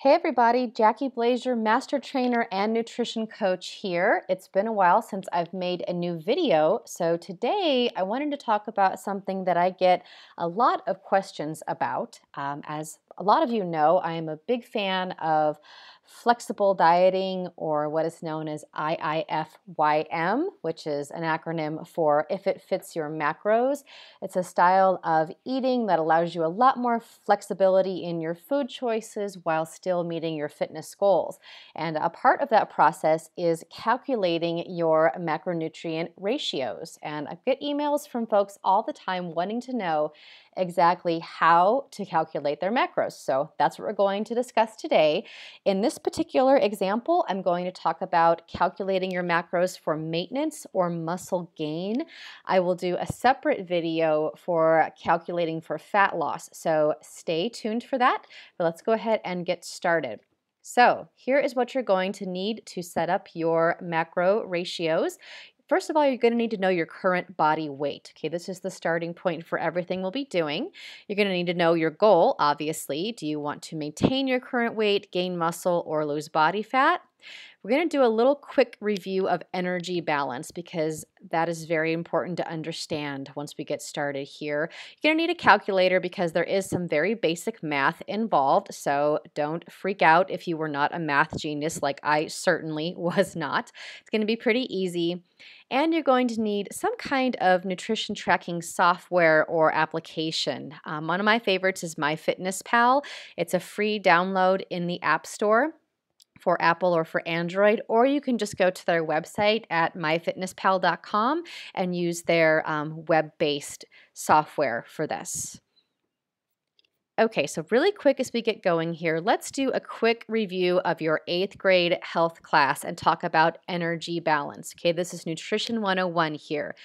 Hey everybody, Jackie Blazer, Master Trainer and Nutrition Coach here. It's been a while since I've made a new video, so today I wanted to talk about something that I get a lot of questions about. As a lot of you know, I am a big fan of flexible dieting, or what is known as IIFYM, which is an acronym for If It Fits Your Macros. It's a style of eating that allows you a lot more flexibility in your food choices while still meeting your fitness goals. And a part of that process is calculating your macronutrient ratios. And I get emails from folks all the time wanting to know exactly how to calculate their macros. So that's what we're going to discuss today. In this particular example, I'm going to talk about calculating your macros for maintenance or muscle gain. I will do a separate video for calculating for fat loss, so stay tuned for that. But let's go ahead and get started. So here is what you're going to need to set up your macro ratios. First of all, you're going to need to know your current body weight. Okay, this is the starting point for everything we'll be doing. You're going to need to know your goal, obviously. Do you want to maintain your current weight, gain muscle, or lose body fat? We're going to do a little quick review of energy balance because that is very important to understand once we get started here. You're going to need a calculator because there is some very basic math involved, so don't freak out if you were not a math genius like I certainly was not. It's going to be pretty easy. And you're going to need some kind of nutrition tracking software or application. One of my favorites is MyFitnessPal. It's a free download in the App Store for Apple or for Android, or you can just go to their website at myfitnesspal.com and use their web-based software for this. Okay, so really quick as we get going here, let's do a quick review of your 8th grade health class and talk about energy balance. Okay, this is Nutrition 101 here.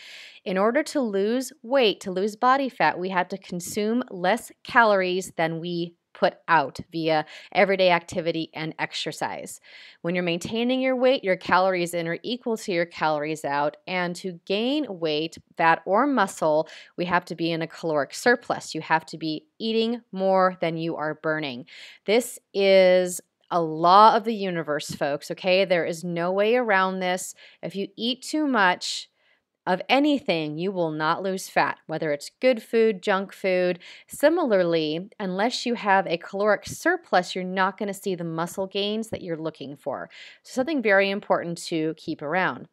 In order to lose weight, to lose body fat, we have to consume less calories than we put out via everyday activity and exercise. When you're maintaining your weight, your calories in are equal to your calories out, and to gain weight, fat, or muscle, we have to be in a caloric surplus. You have to be eating more than you are burning. This is a law of the universe, folks, okay? There is no way around this. If you eat too much of anything, you will not lose fat, whether it's good food, junk food. Similarly, unless you have a caloric surplus, you're not going to see the muscle gains that you're looking for. So something very important to keep around.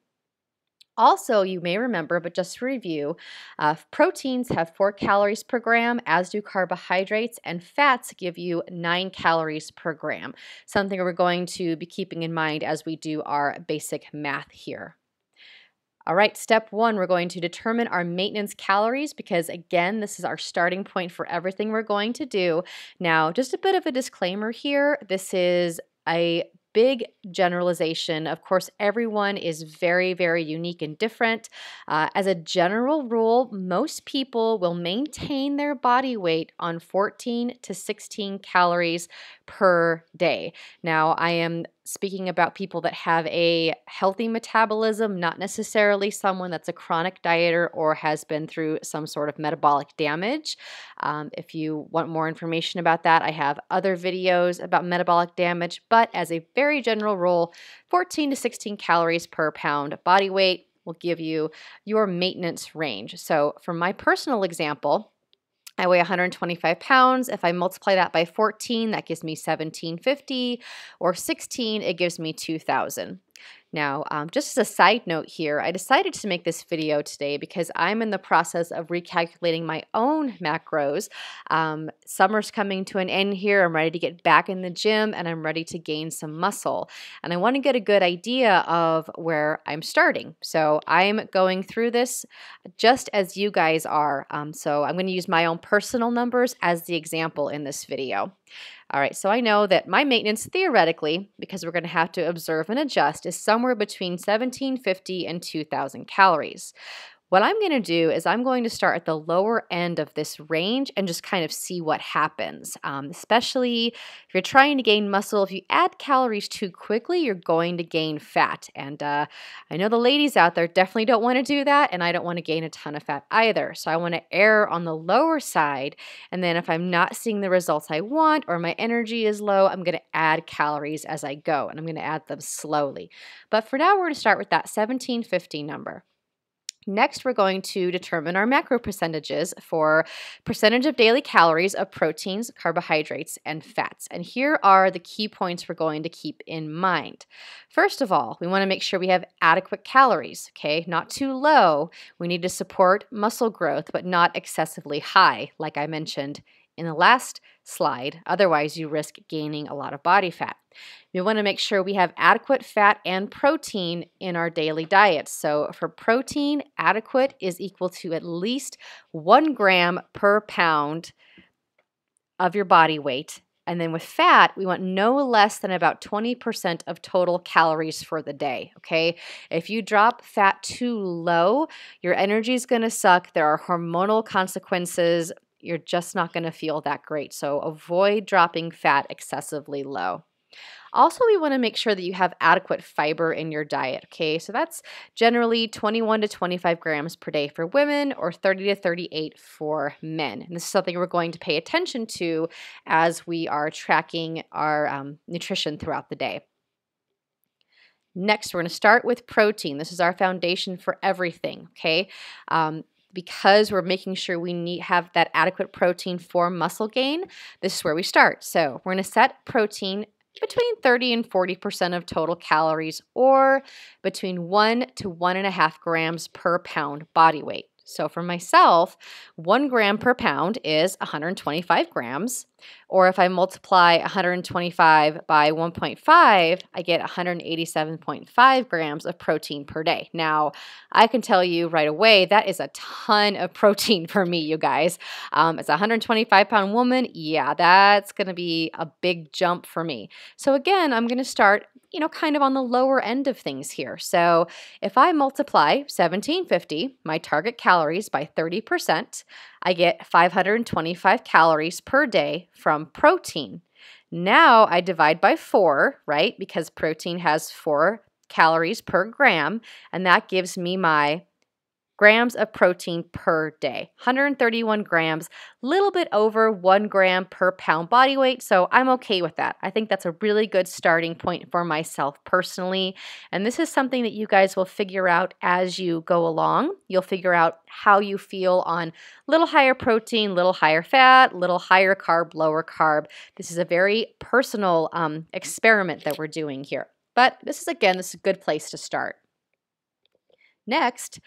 Also, you may remember, but just to review, proteins have 4 calories per gram, as do carbohydrates, and fats give you 9 calories per gram. Something we're going to be keeping in mind as we do our basic math here. All right, step 1, we're going to determine our maintenance calories because, again, this is our starting point for everything we're going to do. Now, just a bit of a disclaimer here. This is a big generalization. Of course, everyone is very, very unique and different. As a general rule, most people will maintain their body weight on 14 to 16 calories per day. Now, I am speaking about people that have a healthy metabolism, not necessarily someone that's a chronic dieter or has been through some sort of metabolic damage. If you want more information about that, I have other videos about metabolic damage, but as a very general rule, 14 to 16 calories per pound body weight will give you your maintenance range. So for my personal example, I weigh 125 pounds. If I multiply that by 14, that gives me 1750, or 16, it gives me 2000. Now, just as a side note here, I decided to make this video today because I'm in the process of recalculating my own macros. Summer's coming to an end here. I'm ready to get back in the gym and I'm ready to gain some muscle. And I want to get a good idea of where I'm starting. So I'm going through this just as you guys are. So I'm going to use my own personal numbers as the example in this video. All right, so I know that my maintenance theoretically, because we're going to have to observe and adjust, is somewhere between 1750 and 2000 calories. What I'm going to do is I'm going to start at the lower end of this range and just kind of see what happens. Especially if you're trying to gain muscle, if you add calories too quickly, you're going to gain fat. And I know the ladies out there definitely don't want to do that, and I don't want to gain a ton of fat either. So I want to err on the lower side. And then if I'm not seeing the results I want or my energy is low, I'm going to add calories as I go, and I'm going to add them slowly. But for now, we're going to start with that 1750 number. Next, we're going to determine our macro percentages for percentage of daily calories of proteins, carbohydrates, and fats. And here are the key points we're going to keep in mind. First of all, we want to make sure we have adequate calories, okay? Not too low. We need to support muscle growth, but not excessively high, like I mentioned in the last slide. Otherwise, you risk gaining a lot of body fat. We want to make sure we have adequate fat and protein in our daily diet. So for protein, adequate is equal to at least 1 gram per pound of your body weight. And then with fat, we want no less than about 20% of total calories for the day, okay? If you drop fat too low, your energy is going to suck. There are hormonal consequences. You're just not going to feel that great. So avoid dropping fat excessively low. Also, we want to make sure that you have adequate fiber in your diet, okay? So that's generally 21 to 25 grams per day for women or 30 to 38 for men. And this is something we're going to pay attention to as we are tracking our nutrition throughout the day. Next, we're going to start with protein. This is our foundation for everything, okay? Because we're making sure we have that adequate protein for muscle gain, this is where we start. So we're going to set protein between 30 and 40% of total calories, or between 1 to 1.5 grams per pound body weight. So for myself, 1 gram per pound is 125 grams, or if I multiply 125 by 1.5, I get 187.5 grams of protein per day. Now, I can tell you right away, that is a ton of protein for me, you guys. As a 125-pound woman, yeah, that's going to be a big jump for me. So again, I'm going to start kind of on the lower end of things here. So if I multiply 1750, my target calories, by 30%, I get 525 calories per day from protein. Now I divide by 4, right? Because protein has 4 calories per gram, and that gives me my grams of protein per day. 131 grams, little bit over 1 gram per pound body weight, so I'm okay with that. I think that's a really good starting point for myself personally, and this is something that you guys will figure out as you go along. You'll figure out how you feel on little higher protein, little higher fat, little higher carb, lower carb. This is a very personal experiment that we're doing here, but this is a good place to start. Next,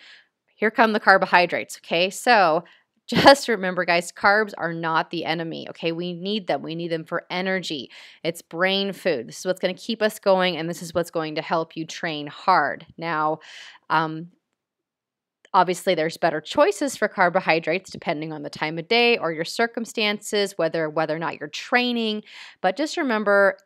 here come the carbohydrates, okay? So just remember, guys, carbs are not the enemy, okay? We need them. We need them for energy. It's brain food. This is what's going to keep us going, and this is what's going to help you train hard. Now, obviously, there's better choices for carbohydrates depending on the time of day or your circumstances, whether or not you're training. But just remember,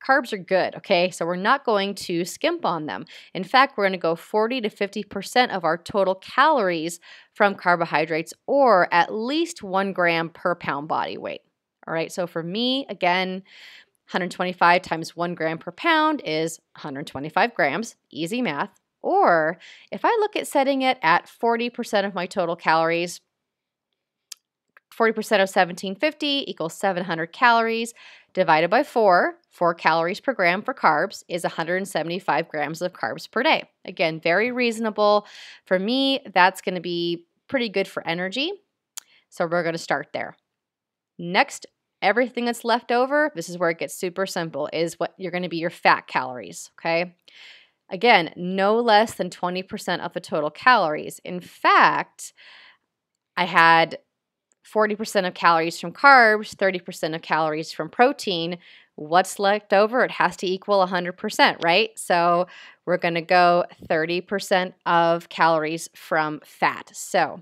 carbs are good, okay? So we're not going to skimp on them. In fact, we're going to go 40 to 50% of our total calories from carbohydrates, or at least 1 gram per pound body weight. All right, so for me, again, 125 times 1 gram per pound is 125 grams, easy math. Or if I look at setting it at 40% of my total calories, 40% of 1750 equals 700 calories, divided by 4 calories per gram for carbs is 175 grams of carbs per day. Again, very reasonable. For me, that's going to be pretty good for energy. So we're going to start there. Next, everything that's left over, this is where it gets super simple, is what you're going to be your fat calories, okay? Again, no less than 20% of the total calories. In fact, I had 40% of calories from carbs, 30% of calories from protein. What's left over? It has to equal 100%, right? So we're going to go 30% of calories from fat. So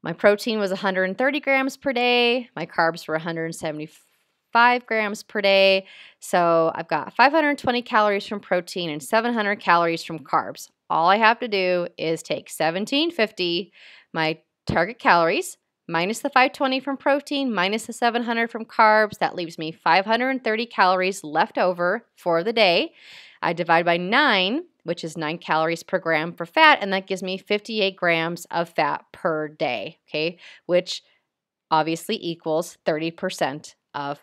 my protein was 130 grams per day. My carbs were 175 grams per day. So I've got 520 calories from protein and 700 calories from carbs. all I have to do is take 1750, my target calories, minus the 520 from protein, minus the 700 from carbs. That leaves me 530 calories left over for the day. I divide by 9, which is 9 calories per gram for fat, and that gives me 58 grams of fat per day, okay, which obviously equals 30% of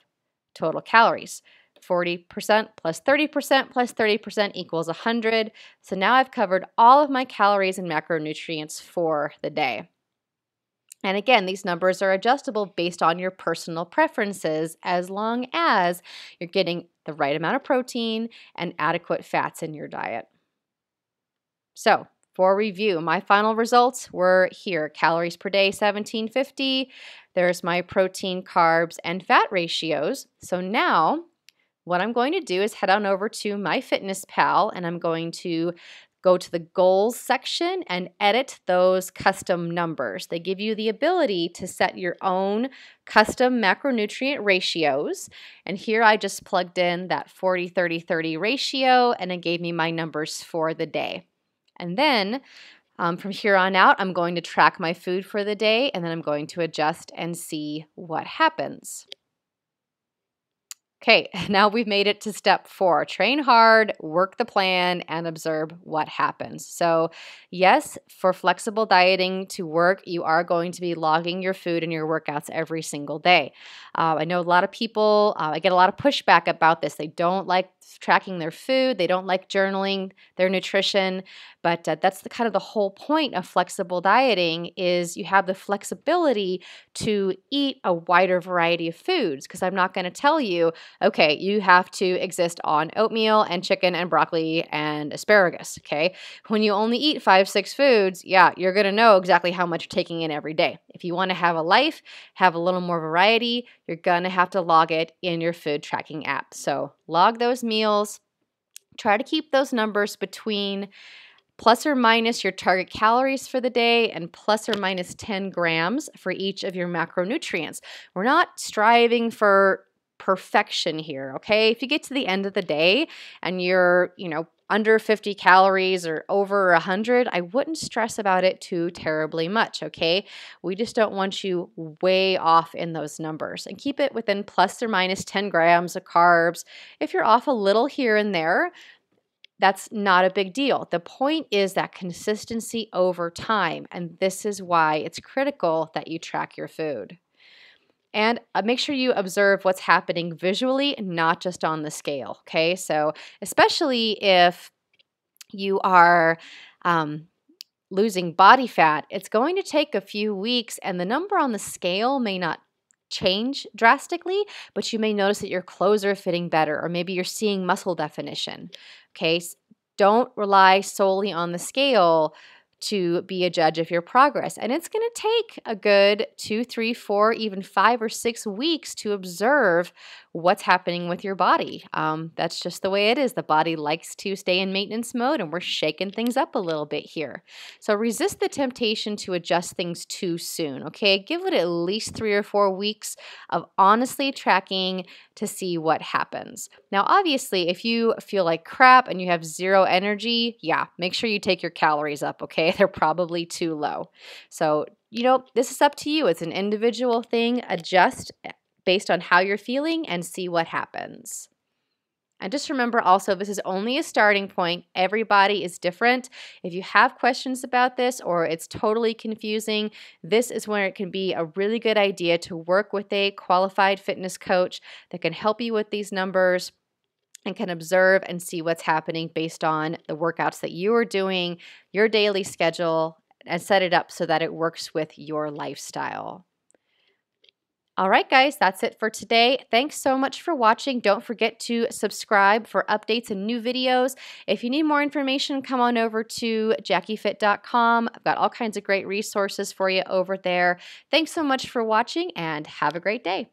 total calories. 40% plus 30% plus 30% equals 100. So now I've covered all of my calories and macronutrients for the day. And again, these numbers are adjustable based on your personal preferences as long as you're getting the right amount of protein and adequate fats in your diet. So, for review, my final results were here. Calories per day, 1750. There's my protein, carbs, and fat ratios. So now what I'm going to do is head on over to MyFitnessPal, and I'm going to go to the goals section and edit those custom numbers. They give you the ability to set your own custom macronutrient ratios. And here I just plugged in that 40-30-30 ratio, and it gave me my numbers for the day. And then from here on out, I'm going to track my food for the day, and then I'm going to adjust and see what happens. Okay, now we've made it to step 4. Train hard, work the plan, and observe what happens. So yes, for flexible dieting to work, you are going to be logging your food and your workouts every single day. I know a lot of people, I get a lot of pushback about this. They don't like tracking their food. They don't like journaling their nutrition, but that's kind of the whole point of flexible dieting is you have the flexibility to eat a wider variety of foods, because I'm not going to tell you, okay, you have to exist on oatmeal and chicken and broccoli and asparagus, okay? When you only eat 5-6 foods, yeah, you're going to know exactly how much you're taking in every day. If you want to have a life, have a little more variety, you're going to have to log it in your food tracking app. So log those meals. Try to keep those numbers between plus or minus your target calories for the day and plus or minus 10 grams for each of your macronutrients. We're not striving for perfection here, okay? If you get to the end of the day and you're, under 50 calories or over 100, I wouldn't stress about it too terribly much, okay? We just don't want you way off in those numbers, and keep it within plus or minus 10 grams of carbs. If you're off a little here and there, that's not a big deal. The point is that consistency over time, and this is why it's critical that you track your food. And make sure you observe what's happening visually, not just on the scale, okay? So especially if you are losing body fat, it's going to take a few weeks, and the number on the scale may not change drastically, but you may notice that your clothes are fitting better, or maybe you're seeing muscle definition, okay? Don't rely solely on the scale to be a judge of your progress. And it's going to take a good 2, 3, 4, even 5 or 6 weeks to observe what's happening with your body. That's just the way it is. The body likes to stay in maintenance mode, and we're shaking things up a little bit here. So resist the temptation to adjust things too soon, okay? Give it at least 3 or 4 weeks of honestly tracking to see what happens. Now, obviously, if you feel like crap and you have zero energy, yeah, make sure you take your calories up, okay? They're probably too low. So, this is up to you. It's an individual thing. Adjust based on how you're feeling and see what happens. And just remember also, this is only a starting point. Everybody is different. If you have questions about this or it's totally confusing, this is where it can be a really good idea to work with a qualified fitness coach that can help you with these numbers and can observe and see what's happening based on the workouts that you are doing, your daily schedule, and set it up so that it works with your lifestyle. All right, guys, that's it for today. Thanks so much for watching. Don't forget to subscribe for updates and new videos. If you need more information, come on over to JackieFit.com. I've got all kinds of great resources for you over there. Thanks so much for watching, and have a great day.